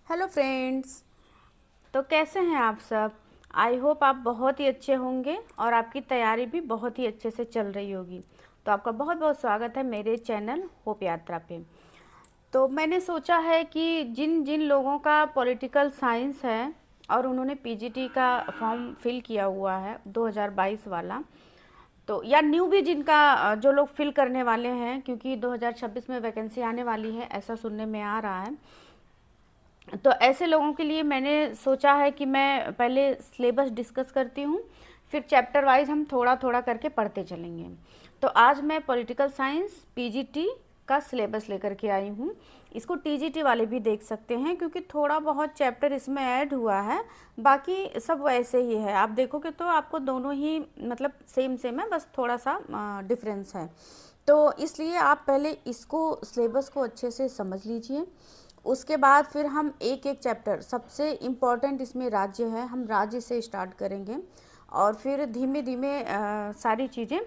Hello friends. तो कैसे हैं आप सब। आई होप आप बहुत ही अच्छे होंगे और आपकी तैयारी भी बहुत ही अच्छे से चल रही होगी। तो आपका बहुत बहुत स्वागत है मेरे चैनल होप यात्रा पे। तो मैंने सोचा है कि जिन जिन लोगों का पॉलिटिकल साइंस है और उन्होंने पीजीटी का फॉर्म फिल किया हुआ है 2022 वाला, तो या न्यू भी जिनका जो लोग फिल करने वाले हैं, क्योंकि 2026 में वैकेंसी आने वाली है ऐसा सुनने में आ रहा है। तो ऐसे लोगों के लिए मैंने सोचा है कि मैं पहले सिलेबस डिस्कस करती हूँ, फिर चैप्टर वाइज हम थोड़ा थोड़ा करके पढ़ते चलेंगे। तो आज मैं पॉलिटिकल साइंस पीजीटी का सिलेबस लेकर के आई हूँ। इसको टीजीटी वाले भी देख सकते हैं क्योंकि थोड़ा बहुत चैप्टर इसमें ऐड हुआ है, बाकी सब वैसे ही है। आप देखोगे तो आपको दोनों ही मतलब सेम सेम है, बस थोड़ा सा डिफरेंस है। तो इसलिए आप पहले इसको सिलेबस को अच्छे से समझ लीजिए। उसके बाद फिर हम एक एक चैप्टर, सबसे इम्पॉर्टेंट इसमें राज्य है, हम राज्य से स्टार्ट करेंगे और फिर धीमे धीमे सारी चीज़ें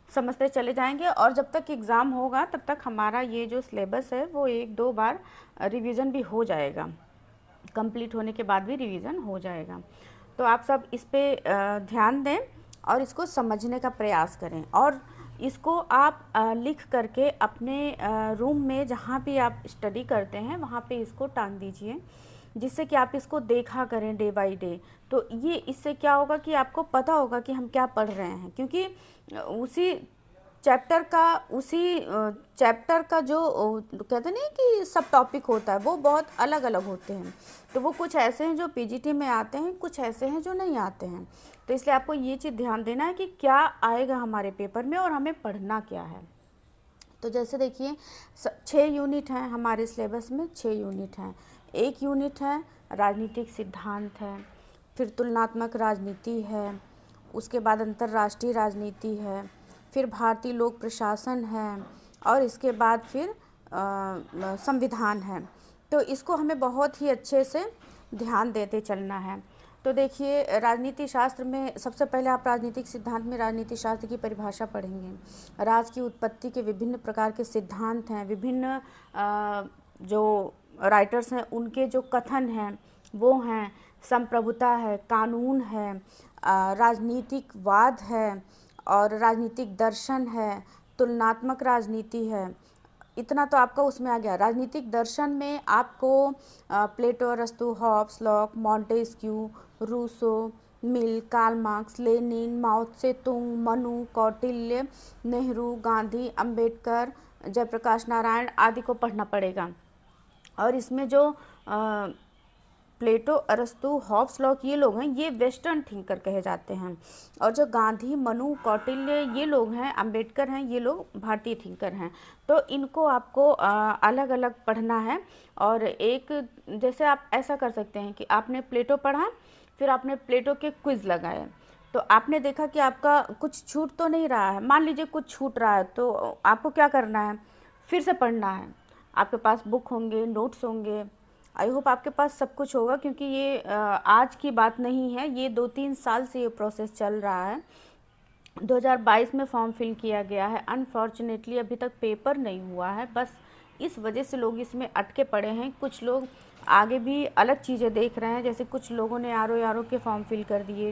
समझते चले जाएंगे। और जब तक एग्ज़ाम होगा तब तक हमारा ये जो सिलेबस है वो एक दो बार रिवीजन भी हो जाएगा, कंप्लीट होने के बाद भी रिवीजन हो जाएगा। तो आप सब इस पे ध्यान दें और इसको समझने का प्रयास करें। और इसको आप लिख करके अपने रूम में जहाँ भी आप स्टडी करते हैं वहाँ पे इसको टांग दीजिए, जिससे कि आप इसको देखा करें डे बाय डे। तो ये इससे क्या होगा कि आपको पता होगा कि हम क्या पढ़ रहे हैं, क्योंकि उसी चैप्टर का जो कहते नहीं कि सब टॉपिक होता है वो बहुत अलग अलग होते हैं। तो वो कुछ ऐसे हैं जो पीजीटी में आते हैं, कुछ ऐसे हैं जो नहीं आते हैं। तो इसलिए आपको ये चीज़ ध्यान देना है कि क्या आएगा हमारे पेपर में और हमें पढ़ना क्या है। तो जैसे देखिए 6 यूनिट हैं हमारे सिलेबस में, 6 यूनिट हैं। एक यूनिट है राजनीतिक सिद्धांत है, फिर तुलनात्मक राजनीति है, उसके बाद अंतर्राष्ट्रीय राजनीति है, फिर भारतीय लोक प्रशासन है और इसके बाद फिर संविधान है। तो इसको हमें बहुत ही अच्छे से ध्यान देते चलना है। तो देखिए राजनीति शास्त्र में सबसे पहले आप राजनीतिक सिद्धांत में राजनीति शास्त्र की परिभाषा पढ़ेंगे। राज की उत्पत्ति के विभिन्न प्रकार के सिद्धांत हैं, विभिन्न जो राइटर्स हैं उनके जो कथन हैं वो हैं। संप्रभुता है, कानून है, राजनीतिक वाद है और राजनीतिक दर्शन है, तुलनात्मक राजनीति है। इतना तो आपका उसमें आ गया। राजनीतिक दर्शन में आपको प्लेटो, अरस्तु, हॉब्स, लॉक, मॉन्टेस्क्यू, रूसो, मिल, कार्ल मार्क्स, लेनिन, माओ त्से तुंग, मनु, कौटिल्य, नेहरू, गांधी, अंबेडकर, जयप्रकाश नारायण आदि को पढ़ना पड़ेगा। और इसमें जो प्लेटो, अरस्तु, हॉब्स, लॉक ये लोग हैं, ये वेस्टर्न थिंकर कहे जाते हैं। और जो गांधी, मनु, कौटिल्य ये लोग हैं, अंबेडकर हैं, ये लोग भारतीय थिंकर हैं। तो इनको आपको अलग अलग पढ़ना है। और एक जैसे आप ऐसा कर सकते हैं कि आपने प्लेटो पढ़ा, फिर आपने प्लेटो के क्विज़ लगाए, तो आपने देखा कि आपका कुछ छूट तो नहीं रहा है। मान लीजिए कुछ छूट रहा है तो आपको क्या करना है, फिर से पढ़ना है। आपके पास बुक होंगे, नोट्स होंगे, आई होप आपके पास सब कुछ होगा, क्योंकि ये आज की बात नहीं है, ये 2-3 साल से ये प्रोसेस चल रहा है। 2022 में फॉर्म फिल किया गया है। अनफॉर्चुनेटली अभी तक पेपर नहीं हुआ है, बस इस वजह से लोग इसमें अटके पड़े हैं। कुछ लोग आगे भी अलग चीज़ें देख रहे हैं, जैसे कुछ लोगों ने आर ओ के फॉर्म फिल कर दिए,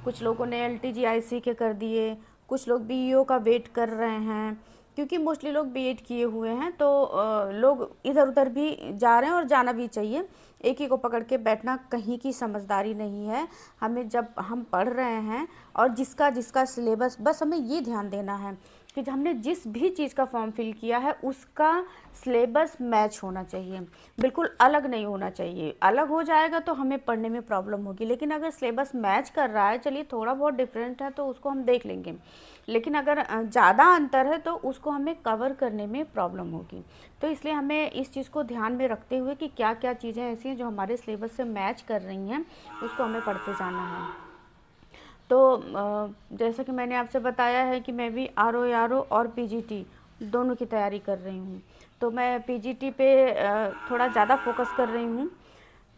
कुछ लोगों ने LTGIC के कर दिए, कुछ लोग BEO का वेट कर रहे हैं, क्योंकि मोस्टली लोग बीएड किए हुए हैं। तो लोग इधर उधर भी जा रहे हैं और जाना भी चाहिए। एक ही को पकड़ के बैठना कहीं की समझदारी नहीं है। हमें जब हम पढ़ रहे हैं और जिसका जिसका सिलेबस, बस हमें ये ध्यान देना है कि हमने जिस भी चीज़ का फॉर्म फिल किया है उसका सिलेबस मैच होना चाहिए, बिल्कुल अलग नहीं होना चाहिए। अलग हो जाएगा तो हमें पढ़ने में प्रॉब्लम होगी। लेकिन अगर सिलेबस मैच कर रहा है, चलिए थोड़ा बहुत डिफरेंट है तो उसको हम देख लेंगे, लेकिन अगर ज़्यादा अंतर है तो उसको हमें कवर करने में प्रॉब्लम होगी। तो इसलिए हमें इस चीज़ को ध्यान में रखते हुए कि क्या क्या चीज़ें ऐसी हैं जो हमारे सिलेबस से मैच कर रही हैं, उसको हमें पढ़ते जाना है। तो जैसा कि मैंने आपसे बताया है कि मैं भी RO और PGT दोनों की तैयारी कर रही हूँ। तो मैं PGT पे थोड़ा ज़्यादा फोकस कर रही हूँ,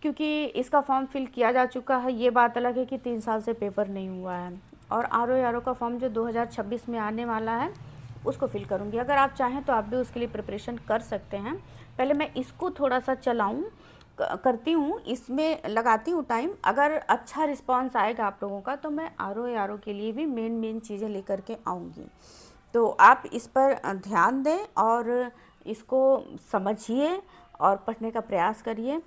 क्योंकि इसका फॉर्म फिल किया जा चुका है। ये बात अलग है कि 3 साल से पेपर नहीं हुआ है। और RO का फॉर्म जो 2026 में आने वाला है उसको फिल करूँगी। अगर आप चाहें तो आप भी उसके लिए प्रिपरेशन कर सकते हैं। पहले मैं इसको थोड़ा सा चलाऊँ करती हूँ, इसमें लगाती हूँ टाइम। अगर अच्छा रिस्पॉन्स आएगा आप लोगों का तो मैं आर ओ के लिए भी मेन चीज़ें लेकर के आऊँगी। तो आप इस पर ध्यान दें और इसको समझिए और पढ़ने का प्रयास करिए।